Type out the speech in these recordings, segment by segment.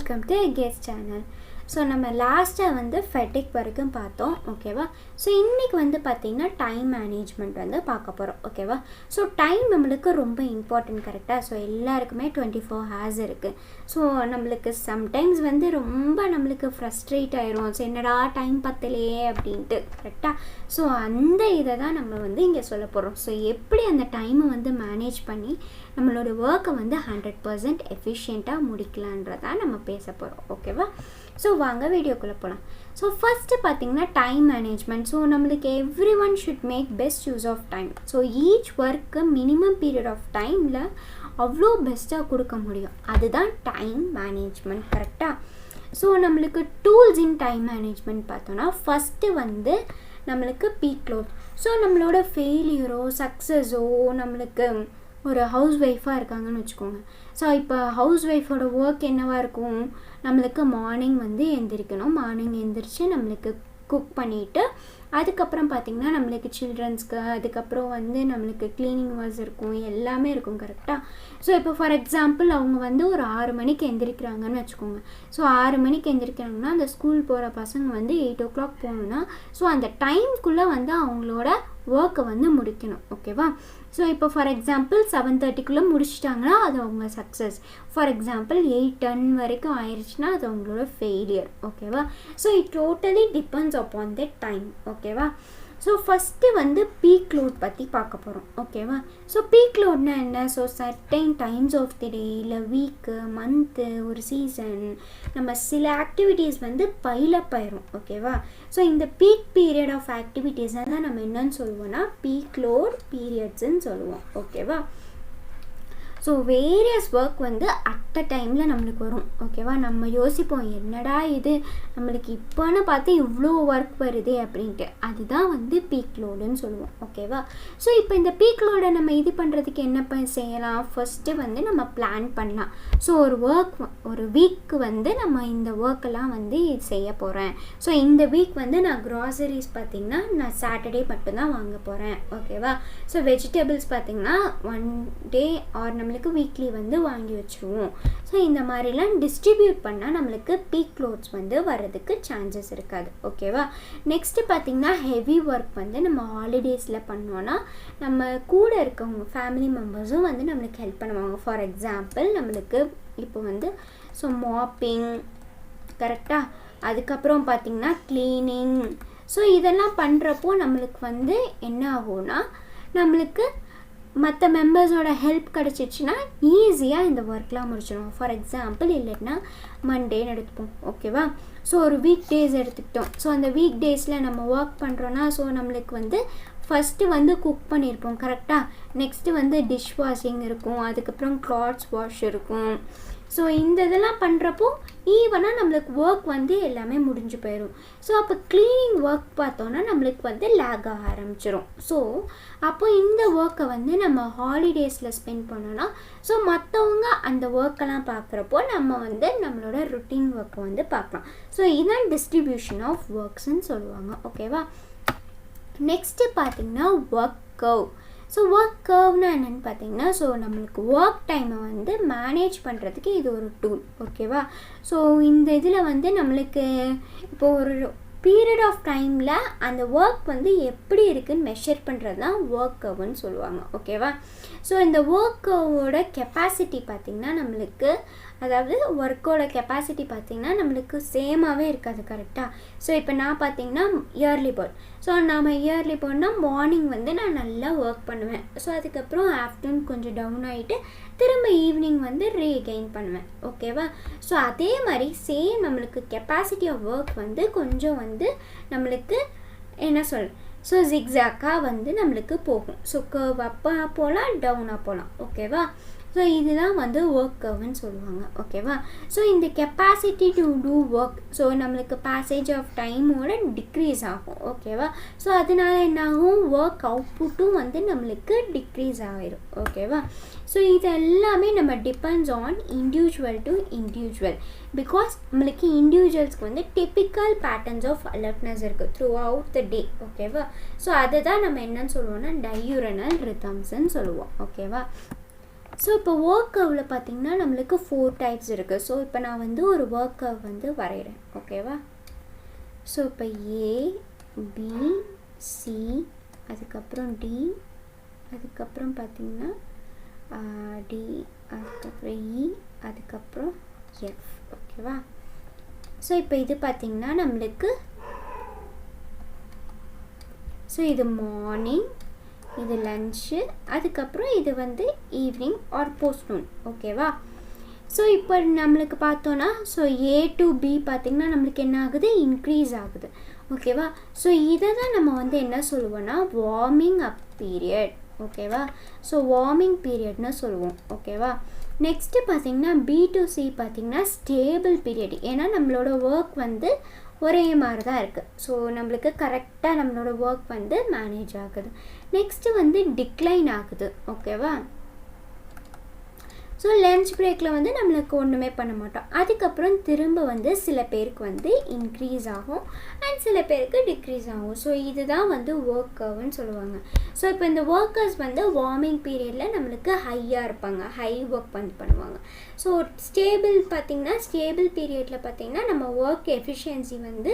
Welcome to guess channel. So நம்ம லாஸ்ட்டாக வந்து ஃபெட்டிக் வரைக்கும் பார்த்தோம், ஓகேவா. ஸோ இன்றைக்கி வந்து பார்த்திங்கன்னா டைம் மேனேஜ்மெண்ட் வந்து பார்க்க போகிறோம், ஓகேவா. ஸோ டைம் நம்மளுக்கு ரொம்ப இம்பார்ட்டன்ட், கரெக்டாக. ஸோ எல்லாருக்குமே 24 hours இருக்குது. ஸோ நம்மளுக்கு சம்டைம்ஸ் வந்து ரொம்ப நம்மளுக்கு ஃப்ரஸ்ட்ரேட் ஆயிரும். ஸோ என்னடா டைம் பத்தலையே அப்படின்ட்டு, கரெக்டாக. ஸோ அந்த இதை தான் நம்ம வந்து இங்கே சொல்ல போகிறோம். ஸோ எப்படி அந்த டைமை வந்து மேனேஜ் பண்ணி நம்மளோட ஒர்க்கை வந்து 100% எஃபிஷியண்ட்டாக முடிக்கலான்றதான் நம்ம பேச போகிறோம், ஓகேவா. ஸோ வாங்க வீடியோக்குள்ளே போகலாம். ஸோ ஃபஸ்ட்டு பார்த்திங்கன்னா டைம் மேனேஜ்மெண்ட். ஸோ நம்மளுக்கு every one should make best use of time. So each ஒர்க்கு மினிமம் பீரியட் ஆஃப் டைமில் அவ்வளோ பெஸ்ட்டாக கொடுக்க முடியும். அதுதான் டைம் மேனேஜ்மெண்ட், கரெக்டாக. ஸோ நம்மளுக்கு டூல்ஸ் இன் டைம் மேனேஜ்மெண்ட் பார்த்தோன்னா ஃபஸ்ட்டு வந்து நம்மளுக்கு பீக் லோட். ஸோ நம்மளோட ஃபெயிலியரோ சக்ஸஸோ நம்மளுக்கு ஒரு ஹவுஸ் ஒய்ஃபாக இருக்காங்கன்னு வச்சுக்கோங்க. ஸோ இப்போ ஹவுஸ் ஒய்ஃபோட ஒர்க் என்னவாக இருக்கும், நம்மளுக்கு மார்னிங் வந்து எந்திரிக்கணும். மார்னிங் எந்திரிச்சு நம்மளுக்கு குக் பண்ணிவிட்டு அதுக்கப்புறம் பார்த்திங்கன்னா நம்மளுக்கு சில்ட்ரன்ஸ்க்கு, அதுக்கப்புறம் வந்து நம்மளுக்கு க்ளீனிங் ஒர்க்ஸ் இருக்கும், எல்லாமே இருக்கும், கரெக்டாக. ஸோ இப்போ ஃபார் எக்ஸாம்பிள் அவங்க வந்து ஒரு 6 மணிக்கு எந்திரிக்கிறாங்கன்னு வச்சுக்கோங்க. ஸோ 6 மணிக்கு எந்திரிக்கிறாங்கன்னா அந்த ஸ்கூல் போகிற பசங்க வந்து 8 o'clock போகணுன்னா ஸோ அந்த டைம்குள்ளே வந்து அவங்களோட ஒர்க்கை வந்து முடிக்கணும், ஓகேவா. ஸோ இப்போ ஃபார் எக்ஸாம்பிள் 7:30 முடிச்சிட்டாங்கன்னா அது அவங்க சக்ஸஸ். ஃபார் எக்ஸாம்பிள் 8:10 வரைக்கும் ஆயிடுச்சுன்னா அது அவங்களோட ஃபெயிலியர், ஓகேவா. So it totally depends upon the time, ஓகேவா. ஸோ ஃபஸ்ட்டு வந்து பீக் லோட் பற்றி பார்க்க போகிறோம், ஓகேவா. ஸோ பீக் லோட்னா என்ன? So certain times of the day, இல்லை வீக்கு, மந்த்து, ஒரு சீசன், நம்ம சில ஆக்டிவிட்டீஸ் வந்து பைலப் ஆயிரும், ஓகேவா. ஸோ இந்த பீக் பீரியட் ஆஃப் ஆக்டிவிட்டீஸை தான் நம்ம என்னன்னு சொல்லுவோம்னா பீக் லோட் பீரியட்ஸ்ன்னு சொல்லுவோம், ஓகேவா. ஸோ வேரியஸ் ஒர்க் வந்து அட் அ டைமில் நம்மளுக்கு வரும், ஓகேவா. நம்ம யோசிப்போம் என்னடா இது நம்மளுக்கு இப்போன்னு பார்த்து இவ்வளோ ஒர்க் வருதே அப்படின்ட்டு. அதுதான் வந்து பீக் லோடுன்னு சொல்லுவோம், ஓகேவா. ஸோ இப்போ இந்த பீக் லோடை நம்ம இது பண்ணுறதுக்கு என்ன செய்யலாம்? ஃபஸ்ட்டு வந்து நம்ம பிளான் பண்ணலாம். ஸோ ஒரு வீக்கு வந்து நம்ம இந்த ஒர்க்கெல்லாம் வந்து செய்ய போகிறேன். ஸோ இந்த வீக் வந்து நான் க்ராசரிஸ் பார்த்திங்கன்னா நான் சாட்டர்டே மட்டும்தான் வாங்க போகிறேன், ஓகேவா. ஸோ வெஜிடபிள்ஸ் பார்த்திங்கன்னா 1 day ஆர் நம்மளுக்கு வீக்லி வந்து வாங்கி வச்சுருவோம். ஸோ இந்த மாதிரிலாம் டிஸ்ட்ரிபியூட் பண்ணால் நம்மளுக்கு பீக் க்ளோத்ஸ் வந்து வர்றதுக்கு சான்சஸ் இருக்காது, ஓகேவா. நெக்ஸ்ட்டு பார்த்திங்கன்னா ஹெவி ஒர்க் வந்து நம்ம ஹாலிடேஸில் பண்ணோன்னா நம்ம கூட இருக்கவங்க ஃபேமிலி மெம்பர்ஸும் வந்து நம்மளுக்கு ஹெல்ப் பண்ணுவாங்க. ஃபார் எக்ஸாம்பிள் நம்மளுக்கு இப்போ வந்து ஸோ மாப்பிங், கரெக்டாக. அதுக்கப்புறம் பார்த்திங்கன்னா க்ளீனிங். ஸோ இதெல்லாம் பண்ணுறப்போ நம்மளுக்கு வந்து என்ன ஆகும்னா நம்மளுக்கு மற்ற மெம்பர்ஸோட ஹெல்ப் கிடச்சிச்சின்னா ஈஸியாக இந்த ஒர்க்லாம் முடிச்சிடுவோம். ஃபார் எக்ஸாம்பிள் இல்லைன்னா மண்டேன்னு எடுத்துப்போம், ஓகேவா. ஸோ ஒரு வீக் டேஸ் எடுத்துக்கிட்டோம். ஸோ அந்த வீக் டேஸில் நம்ம ஒர்க் பண்ணுறோன்னா ஸோ நம்மளுக்கு வந்து ஃபஸ்ட்டு வந்து குக் பண்ணியிருப்போம், கரெக்டாக. நெக்ஸ்ட்டு வந்து டிஷ் வாஷிங் இருக்கும், அதுக்கப்புறம் கிளாத்ஸ் வாஷ் இருக்கும். ஸோ இந்த இதெல்லாம் பண்ணுறப்போ ஈவனாக நம்மளுக்கு ஒர்க் வந்து எல்லாமே முடிஞ்சு போயிடும். ஸோ அப்போ க்ளீனிங் ஒர்க் பார்த்தோன்னா நம்மளுக்கு வந்து லேக் ஆக ஆரம்பிச்சிடும். ஸோ அப்போ இந்த ஒர்க்கை வந்து நம்ம ஹாலிடேஸில் ஸ்பெண்ட் பண்ணோன்னா ஸோ மற்றவங்க அந்த ஒர்க்கெல்லாம் பார்க்குறப்போ நம்ம வந்து நம்மளோட ருட்டீன் ஒர்க்கை வந்து பார்க்கலாம். ஸோ இதுதான் டிஸ்ட்ரிபியூஷன் ஆஃப் ஒர்க்ஸ்ன்னு சொல்லுவாங்க, ஓகேவா. நெக்ஸ்ட்டு பார்த்திங்கன்னா ஒர்க் கர்வ். ஸோ ஒர்க் கர்வ்னா என்னென்னு பார்த்தீங்கன்னா ஸோ நம்மளுக்கு ஒர்க் டைமை வந்து மேனேஜ் பண்ணுறதுக்கு இது ஒரு டூல், ஓகேவா. ஸோ இந்த இதில் வந்து நம்மளுக்கு இப்போ ஒரு பீரியட் ஆஃப் டைமில் அந்த ஒர்க் வந்து எப்படி இருக்குதுன்னு மெஷர் பண்ணுறது தான் ஒர்க் கர்வ்னு சொல்லுவாங்க, ஓகேவா. ஸோ இந்த ஒர்க் கர்வோட கெப்பாசிட்டி பார்த்திங்கன்னா நம்மளுக்கு, அதாவது ஒர்க்கோட கெப்பாசிட்டி பார்த்திங்கன்னா நம்மளுக்கு சேமாகவே இருக்காது, கரெக்டாக. ஸோ இப்போ நான் பார்த்திங்கன்னா இயர்லி பேர்ட். ஸோ நம்ம இயர்லி பேர்ட்னா மார்னிங் வந்து நான் நல்லா ஒர்க் பண்ணுவேன். ஸோ அதுக்கப்புறம் ஆஃப்டர்நூன் கொஞ்சம் டவுன் ஆகிட்டு திரும்ப ஈவினிங் வந்து ரீகெயின் பண்ணுவேன், ஓகேவா. ஸோ அதே மாதிரி சேம் நம்மளுக்கு கெப்பாசிட்டி ஆஃப் ஒர்க் வந்து கொஞ்சம் வந்து நம்மளுக்கு என்ன ஸோ ஜிக்ஸாக்காக வந்து நம்மளுக்கு போகும். ஸோ கர்வ் அப்பாக போகலாம், டவுனாக போகலாம், ஓகேவா. ஸோ இதுதான் வந்து ஒர்க் கர்வ்னு சொல்லுவாங்க, ஓகேவா. ஸோ இந்த capacity to do work so நம்மளுக்கு பேசேஜ் ஆஃப் டைமோட டிக்ரீஸ் ஆகும், ஓகேவா. ஸோ அதனால என்ன ஆகும், ஒர்க் அவுட்புட்டும் வந்து நம்மளுக்கு டிக்ரீஸ் ஆகிடும், ஓகேவா. ஸோ இது எல்லாமே நம்ம depends on individual to individual. Because நம்மளுக்கு இண்டிவிஜுவல்ஸ்க்கு வந்து டிப்பிக்கல் பேட்டர்ன்ஸ் ஆஃப் அலர்ட்னஸ் இருக்குது த்ரூ அவுட் த டே, ஓகேவா. ஸோ அதை தான் நம்ம என்னன்னு சொல்லுவோம்னா டையூரனல் ரிதம்ஸ்ன்னு சொல்லுவோம், ஓகேவா. ஸோ இப்போ ஒர்க் கர்வில் பார்த்திங்கன்னா நம்மளுக்கு 4 டைப்ஸ் இருக்குது. ஸோ இப்போ நான் வந்து ஒரு ஒர்க் கர்வ் வந்து வரைகிறேன். ஓகேவா? ஸோ இப்போ ஏ, பி, சி, அதுக்கப்புறம் டி, அதுக்கப்புறம் பார்த்திங்கன்னா டி, அதுக்கப்புறம் இ, அதுக்கப்புறம் எஃப். ஓகேவா? ஸோ இப்போ இது பார்த்திங்கன்னா நம்மளுக்கு ஸோ இது மார்னிங், இது லன்ச்சு, அதுக்கப்புறம் இது வந்து ஈவினிங் ஆர் போஸ்ட்நூன். ஓகேவா? ஸோ இப்போ நம்மளுக்கு பார்த்தோன்னா ஸோ ஏ டு பி பார்த்திங்கன்னா நம்மளுக்கு என்ன ஆகுது, இன்க்ரீஸ் ஆகுது. ஓகேவா? ஸோ இதை தான் நம்ம வந்து என்ன சொல்லுவோன்னா வார்மிங் அப் பீரியட். ஓகேவா? ஸோ வார்மிங் பீரியட்னு சொல்லுவோம். ஓகேவா? நெக்ஸ்ட்டு பார்த்திங்கன்னா பி டு சி பார்த்திங்கன்னா ஸ்டேபிள் பீரியட். ஏன்னா நம்மளோட ஒர்க் வந்து ஒரே மாதிரி தான் இருக்குது. ஸோ நம்மளுக்கு கரெக்டாக நம்மளோட ஒர்க் வந்து மேனேஜ் ஆகுது. நெக்ஸ்ட்டு வந்து டிக்ளைன் ஆகுது. ஓகேவா? ஸோ லன்ச் பிரேக்கில் வந்து நம்மளுக்கு ஒன்றுமே பண்ண மாட்டோம். அதுக்கப்புறம் திரும்ப வந்து சில பேருக்கு வந்து இன்க்ரீஸ் ஆகும் அண்ட் சில பேருக்கு டிக்ரீஸ் ஆகும். ஸோ இதுதான் வந்து ஒர்க் கர்வ்னு சொல்லுவாங்க. ஸோ இப்போ இந்த ஒர்க்கர்ஸ் வந்து வார்மிங் பீரியடில் நம்மளுக்கு ஹையாக இருப்பாங்க, ஹை ஒர்க் பண்ணுவாங்க. ஸோ ஸ்டேபிள் பார்த்திங்கன்னா ஸ்டேபிள் பீரியடில் பார்த்திங்கன்னா நம்ம ஒர்க் எஃபிஷியன்சி வந்து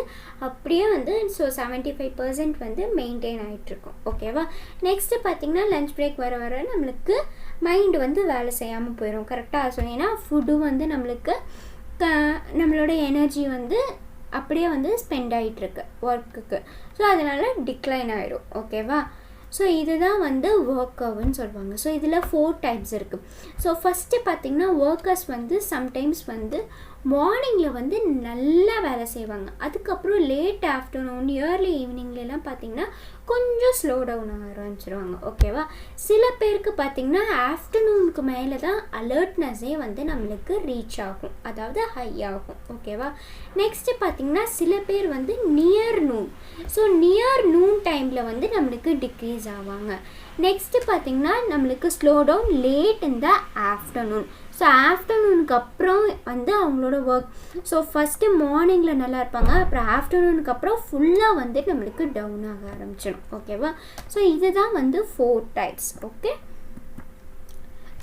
அப்படியே வந்து ஸோ 75% வந்து மெயின்டைன் ஆகிட்ருக்கும். ஓகேவா? நெக்ஸ்ட்டு பார்த்திங்கன்னா லன்ச் பிரேக் வர வர நம்மளுக்கு மைண்டு வந்து வேலை செய்யாமல் போயிடும். கரெக்டாக? ஸோ ஏன்னா ஃபுட்டு வந்து நம்மளுக்கு நம்மளோட எனர்ஜி வந்து அப்படியே வந்து ஸ்பெண்ட் ஆகிட்டுருக்கு ஒர்க்குக்கு. ஸோ அதனால் டிக்ளைன் ஆகிடும். ஓகேவா? ஸோ இதுதான் வந்து ஒர்க் கர்வ்னு சொல்லுவாங்க. ஸோ இதில் 4 டைப்ஸ் இருக்குது. ஸோ ஃபஸ்ட்டு பார்த்திங்கன்னா ஒர்க்கர்ஸ் வந்து சம்டைம்ஸ் வந்து மார்னிங்கில் வந்து நல்லா வேலை செய்வாங்க. அதுக்கப்புறம் லேட் ஆஃப்டர்நூன், இயர்லி ஈவினிங்லாம் பார்த்திங்கன்னா கொஞ்சம் ஸ்லோ டவுன் ஆரம்பிச்சிருவாங்க. ஓகேவா? சில பேருக்கு பார்த்திங்கன்னா ஆஃப்டர்நூனுக்கு மேலே தான் அலர்ட்னஸே வந்து நம்மளுக்கு ரீச் ஆகும், அதாவது ஹை ஆகும். ஓகேவா? நெக்ஸ்ட்டு பார்த்திங்கன்னா சில பேர் வந்து near noon. So near noon டைமில் வந்து நம்மளுக்கு டிக்ரீஸ் ஆவாங்க. நெக்ஸ்ட்டு பார்த்திங்கன்னா நம்மளுக்கு slow down late in the afternoon. So ஆஃப்டர்நூனுக்கு அப்புறம் வந்து அவங்களோட ஒர்க் ஸோ ஃபஸ்ட்டு மார்னிங்கில் நல்லா இருப்பாங்க, அப்புறம் ஆஃப்டர்நூனுக்கு அப்புறம் ஃபுல்லாக வந்து நம்மளுக்கு டவுன் ஆக ஆரம்பிச்சிடும். ஓகேவா? ஸோ இதுதான் வந்து 4 types. Okay?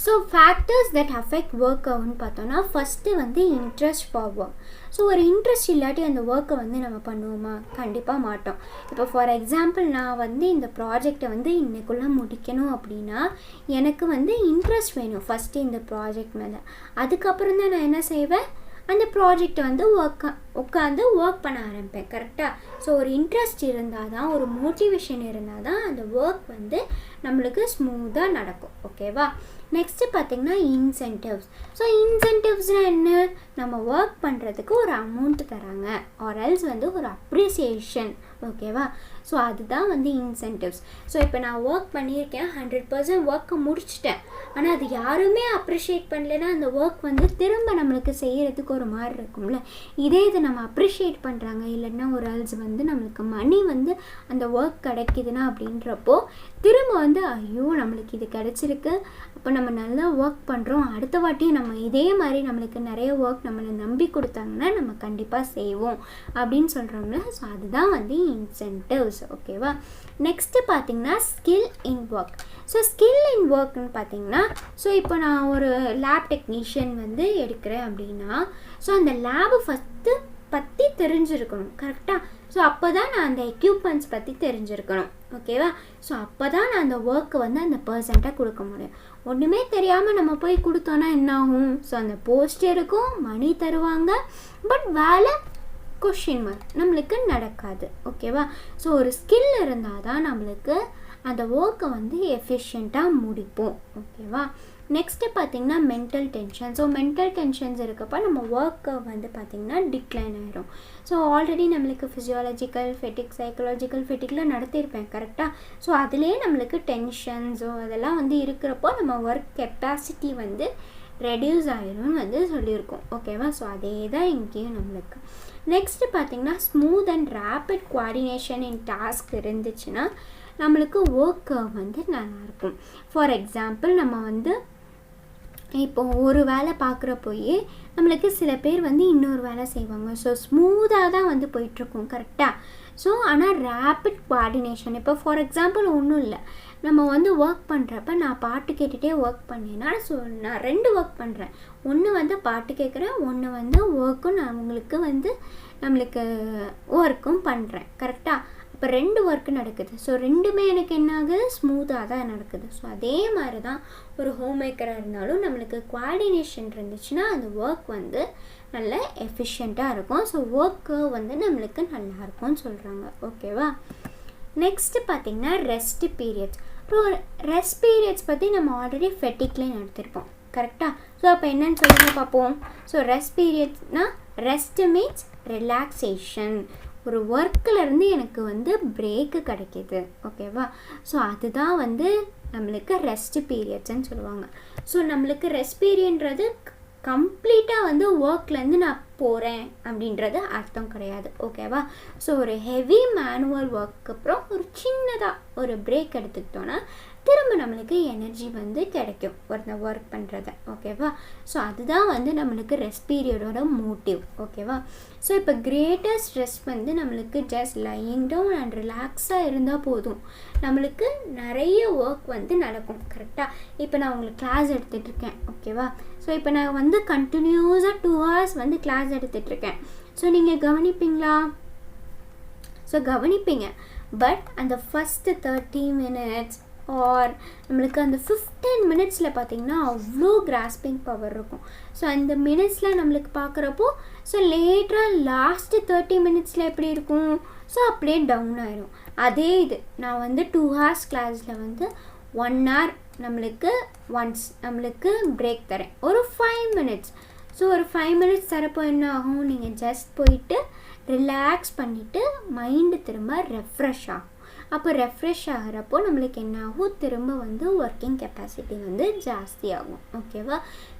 So factors that affect work கர்வ்னு பார்த்தோன்னா ஃபஸ்ட்டு வந்து இன்ட்ரெஸ்ட் ஃபார் ஒர்க். ஸோ ஒரு இன்ட்ரெஸ்ட் இல்லாட்டி அந்த ஒர்க்கை வந்து நம்ம பண்ணுவோமா? கண்டிப்பாக மாட்டோம். இப்போ ஃபார் எக்ஸாம்பிள் நான் வந்து இந்த ப்ராஜெக்டை வந்து இன்னைக்குள்ளே முடிக்கணும் அப்படின்னா எனக்கு வந்து இன்ட்ரெஸ்ட் வேணும் ஃபஸ்ட்டு இந்த ப்ராஜெக்ட் மேலே. அதுக்கப்புறம் தான் நான் என்ன செய்வேன், அந்த ப்ராஜெக்டை வந்து உட்காந்து ஒர்க் பண்ண ஆரம்பிப்பேன். கரெக்டாக? ஸோ ஒரு இன்ட்ரெஸ்ட் இருந்தால் தான், ஒரு மோட்டிவேஷன் இருந்தால் தான் அந்த ஒர்க் வந்து நம்மளுக்கு ஸ்மூத்தாக நடக்கும். ஓகேவா? நெக்ஸ்ட்டு பார்த்திங்கன்னா இன்சென்டிவ்ஸ். ஸோ இன்சென்டிவ்ஸ்னால் என்ன, நம்ம ஒர்க் பண்ணுறதுக்கு ஒரு அமௌண்ட் தராங்க ஆர் எல்ஸ் வந்து ஒரு அப்ரிசியேஷன். ஓகேவா? ஸோ அதுதான் வந்து இன்சென்டிவ்ஸ். ஸோ இப்போ நான் ஒர்க் பண்ணியிருக்கேன், 100% ஒர்க்கை முடிச்சிட்டேன், ஆனால் அது யாருமே அப்ரிஷியேட் பண்ணலைன்னா அந்த ஒர்க் வந்து திரும்ப நம்மளுக்கு செய்கிறதுக்கு ஒரு மாதிரி இருக்கும்ல. இதே இதை நம்ம அப்ரிஷியேட் பண்ணுறாங்க, இல்லைன்னா ஒரு ஆல்ஸ் வந்து நம்மளுக்கு மணி வந்து அந்த ஒர்க் கிடைக்குதுன்னா அப்படின்றப்போ திரும்ப வந்து ஐயோ நம்மளுக்கு இது கிடச்சிருக்கு, அப்போ நம்ம நல்லா ஒர்க் பண்ணுறோம், அடுத்த வாட்டியும் நம்ம இதே மாதிரி நம்மளுக்கு நிறைய ஒர்க் நம்மளை நம்பி கொடுத்தாங்கன்னா நம்ம கண்டிப்பாக செய்வோம் அப்படின்னு சொல்கிறோம்ல. ஸோ அதுதான் வந்து இன்சென்டிவ்ஸ். ஓகேவா? நெக்ஸ்ட்டு பார்த்திங்கன்னா skill in work. So skill in ஒர்க்னு பார்த்திங்கன்னா ஸோ இப்போ நான் ஒரு லேப் டெக்னீஷியன் வந்து எடுக்கிறேன் அப்படின்னா ஸோ அந்த லேபு ஃபஸ்ட்டு பற்றி தெரிஞ்சிருக்கணும். கரெக்டாக? ஸோ அப்போ தான் நான் அந்த எக்யூப்மெண்ட்ஸ் பற்றி தெரிஞ்சிருக்கணும். ஓகேவா? ஸோ அப்போ தான் நான் அந்த ஒர்க்கை வந்து அந்த பர்சன்ட்டாக கொடுக்க முடியும். ஒன்றுமே தெரியாமல் நம்ம போய் கொடுத்தோன்னா என்ன ஆகும், ஸோ அந்த போஸ்ட் இருக்கும், மணி தருவாங்க, பட் வேலை கொஷின் மார்க் நம்மளுக்கு நடக்காது. ஓகேவா? ஸோ ஒரு ஸ்கில் இருந்தால் தான் நம்மளுக்கு அந்த ஒர்க்கை வந்து எஃபிஷியண்ட்டாக முடிப்போம். ஓகேவா? நெக்ஸ்ட்டு பார்த்திங்கன்னா mental tension. So mental tensions இருக்கப்போ நம்ம ஒர்க்கை வந்து பார்த்திங்கன்னா டிக்ளைன் ஆகிடும். ஸோ ஆல்ரெடி நம்மளுக்கு ஃபிசியாலஜிக்கல் ஃபெட்டிக், சைக்கலாஜிக்கல் ஃபெட்டிக்லாம் நடத்தியிருப்பேன். கரெக்டாக? ஸோ அதுலேயே நம்மளுக்கு டென்ஷன்ஸோ அதெல்லாம் வந்து இருக்கிறப்போ நம்ம ஒர்க் கெப்பாசிட்டி வந்து ரெடியூஸ் ஆகிரும்னு வந்து சொல்லியிருக்கோம். ஓகேவா? ஸோ அதே தான் இங்கேயும் நம்மளுக்கு. நெக்ஸ்ட்டு பார்த்திங்கன்னா smooth and rapid coordination in task இருந்துச்சுன்னா நம்மளுக்கு ஒர்க் வந்து நல்லாயிருக்கும். ஃபார் எக்ஸாம்பிள் நம்ம வந்து இப்போ ஒரு வேலை பார்க்குறப்போயே நம்மளுக்கு சில பேர் வந்து இன்னொரு வேலை செய்வாங்க. ஸோ ஸ்மூத்தாக தான் வந்து போயிட்டுருக்கும் கரெக்டாக. ஸோ ஆனால் ரேப்பிட் கோஆர்டினேஷன், இப்போ ஃபார் எக்ஸாம்பிள் ஒன்றும் இல்லை, நம்ம வந்து ஒர்க் பண்ணுறப்ப நான் பாட்டு கேட்டுகிட்டே ஒர்க் பண்ணேன்னா, ஸோ நான் 2 ஒர்க் பண்ணுறேன். ஒன்று வந்து பாட்டு கேட்குறேன், ஒன்று வந்து ஒர்க்கும் நான் உங்களுக்கு வந்து நம்மளுக்கு ஒர்க்கும் பண்ணுறேன் கரெக்டாக. இப்போ 2 ஒர்க்கு நடக்குது. ஸோ 2மே எனக்கு என்ன ஆகுது, ஸ்மூத்தாக தான் நடக்குது. ஸோ அதே மாதிரி தான் ஒரு ஹோம் மேக்கராக இருந்தாலும் நம்மளுக்கு கோஆர்டினேஷன் இருந்துச்சுன்னா அந்த ஒர்க் வந்து நல்ல எஃபிஷியண்ட்டாக இருக்கும். ஸோ ஒர்க்கு வந்து நம்மளுக்கு நல்லாயிருக்கும்னு சொல்கிறாங்க. ஓகேவா. நெக்ஸ்ட்டு பார்த்திங்கன்னா ரெஸ்ட் பீரியட்ஸ். அப்புறம் ரெஸ்ட் பீரியட்ஸ் பற்றி நம்ம ஆல்ரெடி ஃபெட்டிக்லேயே நடத்திருப்போம் கரெக்டாக. ஸோ அப்போ என்னென்னு சொல்லுங்க பார்ப்போம். ஸோ ரெஸ்ட் பீரியட்ஸ்னால் ரெஸ்ட் மீன்ஸ் ரிலாக்ஸேஷன். ஒரு ஒர்க்கிலேருந்து எனக்கு வந்து பிரேக்கு கிடைக்கிது. ஓகேவா. ஸோ அதுதான் வந்து நம்மளுக்கு ரெஸ்ட் பீரியட்ஸ்ன்னு சொல்லுவாங்க. ஸோ நம்மளுக்கு ரெஸ்ட் பீரியட்ன்றது கம்ப்ளீட்டாக வந்து ஒர்க்லேருந்து நான் போகிறேன் அப்படின்றது அர்த்தம் கிடையாது. ஓகேவா. ஸோ ஒரு ஹெவி மேனுவல் ஒர்க்கு அப்புறம் ஒரு சின்னதாக ஒரு பிரேக் எடுத்துக்கிட்டோன்னா திரும்ப நம்மளுக்கு எனர்ஜி வந்து கிடைக்கும் ஒரு ஒர்க் பண்ணுறத. ஓகேவா. ஸோ அதுதான் வந்து நம்மளுக்கு ரெஸ்ட் பீரியடோட மோட்டிவ். ஓகேவா. ஸோ இப்போ கிரேட்டர் ஸ்ட்ரெஸ் வந்து நம்மளுக்கு ஜஸ்ட் லையிங் டவுன் அண்ட் ரிலாக்ஸாக இருந்தால் போதும், நம்மளுக்கு நிறைய ஒர்க் வந்து நடக்கும் கரெக்டாக. இப்போ நான் உங்களுக்கு கிளாஸ் எடுத்துகிட்ருக்கேன். ஓகேவா. ஸோ இப்போ நான் வந்து கண்டினியூஸாக 2 hours வந்து கிளாஸ் எடுத்துகிட்ருக்கேன். ஸோ நீங்கள் கவனிப்பீங்களா? ஸோ கவனிப்பீங்க. பட் அந்த ஃபஸ்ட்டு 30 minutes ஆர் நம்மளுக்கு அந்த 15 minutesல பார்த்திங்கன்னா அவ்வளோ கிராஸ்பிங் பவர் இருக்கும். ஸோ அந்த மினிட்ஸில் நம்மளுக்கு பார்க்குறப்போ ஸோ லேட்டராக லாஸ்ட்டு 30 minutesல எப்படி இருக்கும், ஸோ அப்படியே டவுன் ஆயிடும். அதே இது நான் வந்து 2 hours கிளாஸில் வந்து 1 hour நம்மளுக்கு ஒன்ஸ் நம்மளுக்கு பிரேக் தரேன் ஒரு 5 minutes. ஸோ ஒரு 5 minutes தரப்போ என்ன ஆகும், நீங்கள் ஜஸ்ட் போயிட்டு ரிலாக்ஸ் பண்ணிவிட்டு மைண்டு திரும்ப ரெஃப்ரெஷ் ஆகும். அப்போ ரெஃப்ரெஷ் ஆகிறப்போ நம்மளுக்கு என்ன ஆகும், திரும்ப வந்து ஒர்க்கிங் கெப்பாசிட்டி வந்து ஜாஸ்தி ஆகும். ஓகேவா.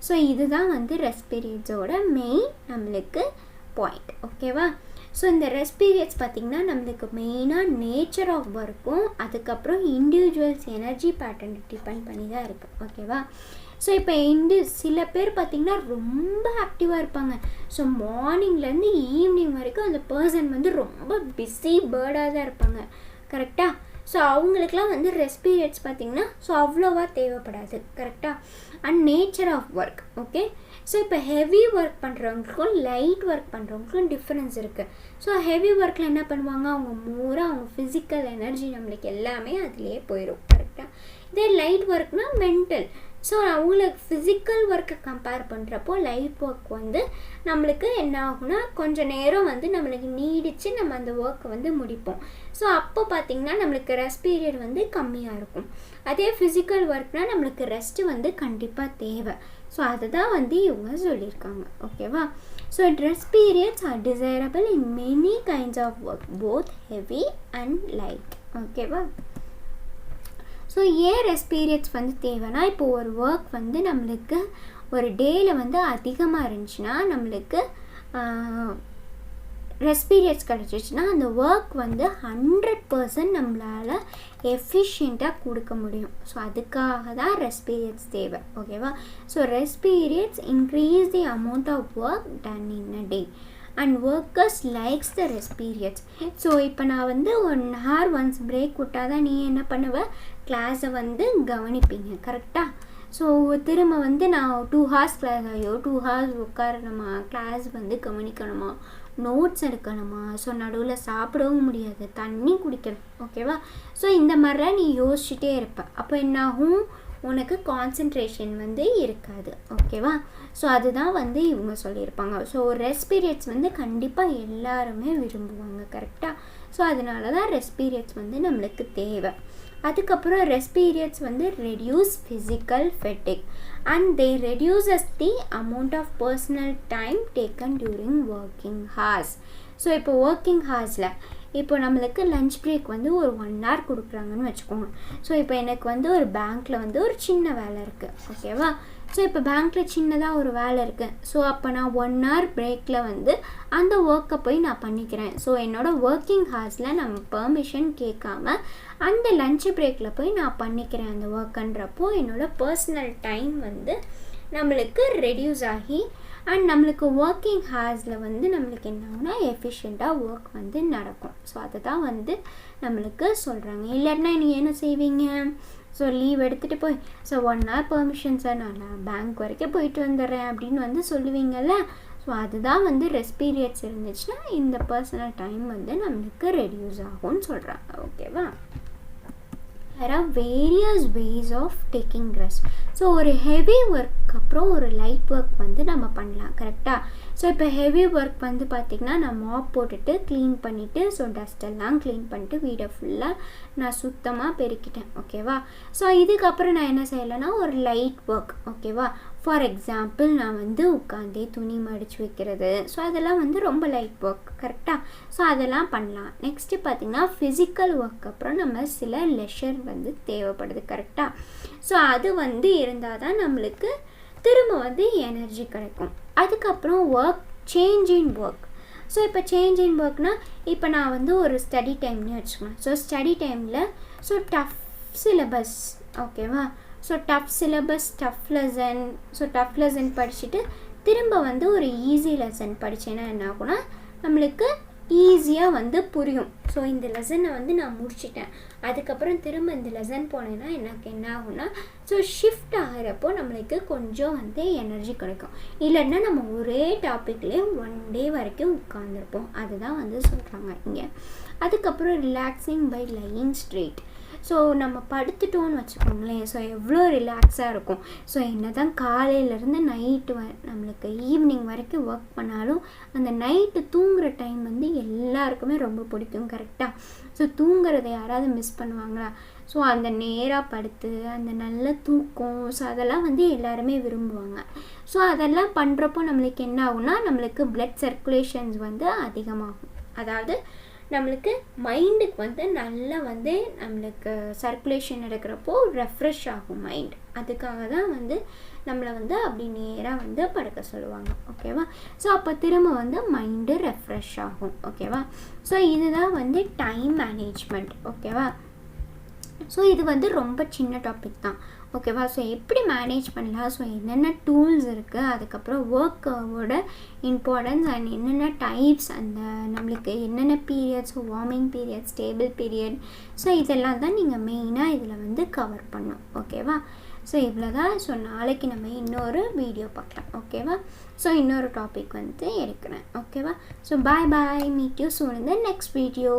ஸோ இதுதான் வந்து ரெஸ்ட் பீரியட்ஸோட மெயின் நம்மளுக்கு பாயிண்ட். ஓகேவா. ஸோ இந்த ரெஸ்ட் பீரியட்ஸ் பார்த்திங்கன்னா நம்மளுக்கு மெயினாக நேச்சர் ஆஃப் ஒர்க்கும் அதுக்கப்புறம் இண்டிவிஜுவல்ஸ் எனர்ஜி பேட்டர்ன் டிபெண்ட் பண்ணி தான் இருக்குது. ஓகேவா. ஸோ இப்போ சில பேர் பார்த்திங்கன்னா ரொம்ப ஆக்டிவாக இருப்பாங்க. ஸோ மார்னிங்லேருந்து ஈவினிங் வரைக்கும் அந்த பர்சன் வந்து ரொம்ப பிஸி பேர்டாக தான் இருப்பாங்க கரெக்டாக. ஸோ அவங்களுக்குலாம் வந்து ரெஸ்ட் பீரியட்ஸ் பார்த்திங்கன்னா ஸோ அவ்வளோவா தேவைப்படாது கரெக்டாக. And nature of work. Okay. So இப்போ ஹெவி ஒர்க் பண்ணுறவங்களுக்கும் லைட் ஒர்க் பண்ணுறவங்களுக்கும் டிஃப்ரென்ஸ் இருக்குது. ஸோ ஹெவி ஒர்க்கில் என்ன பண்ணுவாங்க, அவங்க அவங்க ஃபிசிக்கல் எனர்ஜி நம்மளுக்கு எல்லாமே அதுலேயே போயிடும் கரெக்டாக. இதே லைட் ஒர்க்னால் மென்டல். ஸோ அவங்களுக்கு ஃபிசிக்கல் ஒர்க்கை கம்பேர் பண்ணுறப்போ லைட் ஒர்க் வந்து நம்மளுக்கு என்ன ஆகுனா கொஞ்சம் நேரம் வந்து நம்மளுக்கு நீடித்து நம்ம அந்த ஒர்க்கை வந்து முடிப்போம். ஸோ அப்போ பார்த்திங்கன்னா நம்மளுக்கு ரெஸ்ட் பீரியட் வந்து கம்மியாக இருக்கும். அதே ஃபிசிக்கல் ஒர்க்னால் நம்மளுக்கு ரெஸ்ட்டு வந்து கண்டிப்பாக தேவை. ஸோ அதுதான் வந்து இவங்க சொல்லியிருக்காங்க. ஓகேவா. So rest periods are desirable in many kinds of work, both heavy and light. ஓகேவா. ஸோ ஏன் ரெஸ்ட் பீரியட்ஸ் வந்து தேவைன்னா, இப்போது ஒரு ஒர்க் வந்து நம்மளுக்கு ஒரு டேயில் வந்து அதிகமாக இருந்துச்சுன்னா நம்மளுக்கு ரெஸ்ட் பீரியட்ஸ் கிடச்சிச்சின்னா அந்த ஒர்க் வந்து 100% நம்மளால் எஃபிஷியண்ட்டாக கொடுக்க முடியும். ஸோ அதுக்காக தான் ரெஸ்ட் பீரியட்ஸ் தேவை. ஓகேவா. So rest periods increase the amount of work done in a day and workers likes the rest periods. So இப்போ நான் வந்து 1 hour ஒன்ஸ் பிரேக் விட்டால் தான் நீ என்ன பண்ணுவ, கிளாஸை வந்து கவனிப்பீங்க கரெக்டாக. ஸோ திரும்ப வந்து நான் 2 hours கிளாஸ், ஐயோ 2 hours உட்காரணுமா, கிளாஸ் வந்து கவனிக்கணுமா, நோட்ஸ் எடுக்கணுமா, ஸோ நடுவில் சாப்பிடவும் முடியாது, தண்ணி குடிக்கணும். ஓகேவா. ஸோ இந்த மாதிரிலாம் நீ யோசிச்சுட்டே இருப்ப. அப்போ என்னாகும், உனக்கு கான்சன்ட்ரேஷன் வந்து இருக்காது. ஓகேவா. ஸோ அதுதான் வந்து இவங்க சொல்லியிருப்பாங்க. ஸோ ரெஸ்ட் பீரியட்ஸ் வந்து கண்டிப்பாக எல்லாருமே விரும்புவாங்க கரெக்டாக. ஸோ அதனால தான் ரெஸ்ட் பீரியட்ஸ் வந்து நம்மளுக்கு தேவை. அதுக்கப்புறம் ரெஸ்ட் பீரியட்ஸ் வந்து reduce physical fatigue and they reduces the amount of personal time taken during working hours. So இப்போ ஒர்க்கிங் ஹார்ஸில் இப்போ நம்மளுக்கு லஞ்ச் பிரேக் வந்து ஒரு 1 hour கொடுக்குறாங்கன்னு வச்சுக்கோங்க. ஸோ இப்போ எனக்கு வந்து ஒரு பேங்க்கில் வந்து ஒரு சின்ன வேலை இருக்குது. ஓகேவா. ஸோ இப்போ பேங்க்கில் சின்னதாக ஒரு வேலை இருக்குது. ஸோ அப்போ நான் 1 hour பிரேக்கில் வந்து அந்த ஒர்க்கை போய் நான் பண்ணிக்கிறேன். ஸோ என்னோடய ஒர்க்கிங் ஹார்ஸில் நம்ம பெர்மிஷன் கேட்காம அந்த லஞ்ச் பிரேக்கில் போய் நான் பண்ணிக்கிறேன் அந்த ஒர்க்குன்றப்போ என்னோடய பர்சனல் டைம் வந்து நம்மளுக்கு ரெடியூஸ் ஆகி அண்ட் நம்மளுக்கு ஒர்க்கிங் ஹார்ஸில் வந்து நம்மளுக்கு என்ன ஆகுனா எஃபிஷியண்ட்டாக ஒர்க் வந்து நடக்கும். ஸோ அதை தான் வந்து நம்மளுக்கு சொல்கிறாங்க. இல்லைன்னா நீங்கள் என்ன செய்வீங்க, ஸோ லீவ் எடுத்துகிட்டு போய் ஸோ 1 hour பெர்மிஷன் சார் நான் பேங்க் வரைக்கும் போயிட்டு வந்துடுறேன் அப்படின்னு வந்து சொல்லுவீங்கள்ல. ஸோ அதுதான் வந்து ரெஸ்ட் பீரியட்ஸ் இருந்துச்சுன்னா இந்த பர்சனல் டைம் வந்து நம்மளுக்கு ரெடியூஸ் ஆகும்னு சொல்கிறாங்க. ஓகேவா? there are various ways of taking rest. So ஒரு ஹெவி ஒர்க் அப்புறம் ஒரு லைட் ஒர்க் வந்து நம்ம பண்ணலாம். கரெக்டாக? ஸோ இப்போ ஹெவி ஒர்க் வந்து பார்த்திங்கன்னா நான் மாப் போட்டுட்டு க்ளீன் பண்ணிவிட்டு ஸோ டஸ்ட்டெல்லாம் க்ளீன் பண்ணிட்டு வீடை ஃபுல்லாக நான் சுத்தமாக பெருக்கிட்டேன். ஓகேவா? ஸோ இதுக்கப்புறம் நான் என்ன செய்யலைன்னா ஒரு லைட் ஒர்க். ஓகேவா? ஃபார் எக்ஸாம்பிள் நான் வந்து உட்காந்தே துணி மடித்து வைக்கிறது. ஸோ அதெல்லாம் வந்து ரொம்ப லைட் ஒர்க். கரெக்டாக? ஸோ அதெல்லாம் பண்ணலாம். நெக்ஸ்ட்டு பார்த்திங்கன்னா ஃபிசிக்கல் ஒர்க் அப்புறம் நம்ம சில லெஷர் வந்து தேவைப்படுது. கரெக்டாக? ஸோ அது வந்து இருந்தால் தான் நம்மளுக்கு திரும்ப வந்து எனர்ஜி கிடைக்கும். அதுக்கப்புறம் work change in work. So இப்போ சேஞ்ச் இன் ஒர்க்னால் இப்போ நான் வந்து ஒரு ஸ்டடி டைம்னு வச்சுக்கலாம். ஸோ ஸ்டடி டைமில் ஸோ டஃப் சிலபஸ். ஓகேவா? So tough syllabus, tough lesson. So tough lesson படிச்சுட்டு திரும்ப வந்து ஒரு ஈஸி லெசன் படித்தேன்னா என்ன ஆகும்னா நம்மளுக்கு ஈஸியாக வந்து புரியும். ஸோ இந்த லெசனை வந்து நான் முடிச்சிட்டேன், அதுக்கப்புறம் திரும்ப இந்த லெசன் போனேன்னா எனக்கு என்ன ஆகும்னா ஸோ ஷிஃப்ட் ஆகிறப்போ நம்மளுக்கு கொஞ்சம் வந்து எனர்ஜி கிடைக்கும். இல்லைன்னா நம்ம ஒரே டாப்பிக்லேயே 1 day வரைக்கும் உட்காந்துருப்போம். அதுதான் வந்து சொல்கிறாங்க இங்கே. அதுக்கப்புறம் relaxing by lying straight. So நம்ம படுத்துட்டோன்னு வச்சுக்கோங்களேன், ஸோ எவ்வளோ ரிலாக்ஸாக இருக்கும். ஸோ என்ன தான் காலையிலேருந்து நைட்டு நம்மளுக்கு ஈவினிங் வரைக்கும் ஒர்க் பண்ணாலும் அந்த நைட்டு தூங்குகிற டைம் வந்து எல்லாருக்குமே ரொம்ப பிடிக்கும். கரெக்டாக? ஸோ தூங்குறதை யாராவது மிஸ் பண்ணுவாங்களா? ஸோ அந்த நேராக படுத்து அந்த நல்ல தூக்கம், ஸோ அதெல்லாம் வந்து எல்லாருமே விரும்புவாங்க. ஸோ அதெல்லாம் பண்ணுறப்போ நம்மளுக்கு என்ன ஆகும்னா நம்மளுக்கு பிளட் சர்க்குலேஷன்ஸ் வந்து அதிகமாகும். அதாவது நம்மளுக்கு மைண்டுக்கு வந்து நல்லா வந்து நம்மளுக்கு சர்க்குலேஷன் நடக்கிறப்போ ரெஃப்ரெஷ் ஆகும் மைண்ட். அதுக்காக தான் வந்து நம்மளை வந்து அப்படி நேராக வந்து படுக்க சொல்லுவாங்க. ஓகேவா? ஸோ அப்போ திரும்ப வந்து மைண்டு ரெஃப்ரெஷ் ஆகும். ஓகேவா? ஸோ இதுதான் வந்து டைம் மேனேஜ்மெண்ட். ஓகேவா? ஸோ இது வந்து ரொம்ப சின்ன டாபிக் தான். ஓகேவா? ஸோ எப்படி மேனேஜ் பண்ணலாம், ஸோ என்னென்ன டூல்ஸ் இருக்குது, அதுக்கப்புறம் ஒர்க்கோட இம்பார்ட்டன்ஸ் அண்ட் என்னென்ன டைப்ஸ், அந்த நம்மளுக்கு என்னென்ன periods, warming period, stable period, so இதெல்லாம் தான் நீங்கள் மெயினாக இதில் வந்து கவர் பண்ணணும். ஓகேவா? ஸோ இவ்வளோ தான். ஸோ நாளைக்கு நம்ம இன்னொரு வீடியோ பார்க்கலாம். ஓகேவா? ஸோ இன்னொரு டாபிக் வந்து எடுக்கிறேன். ஓகேவா? So bye bye, meet you soon in the next video.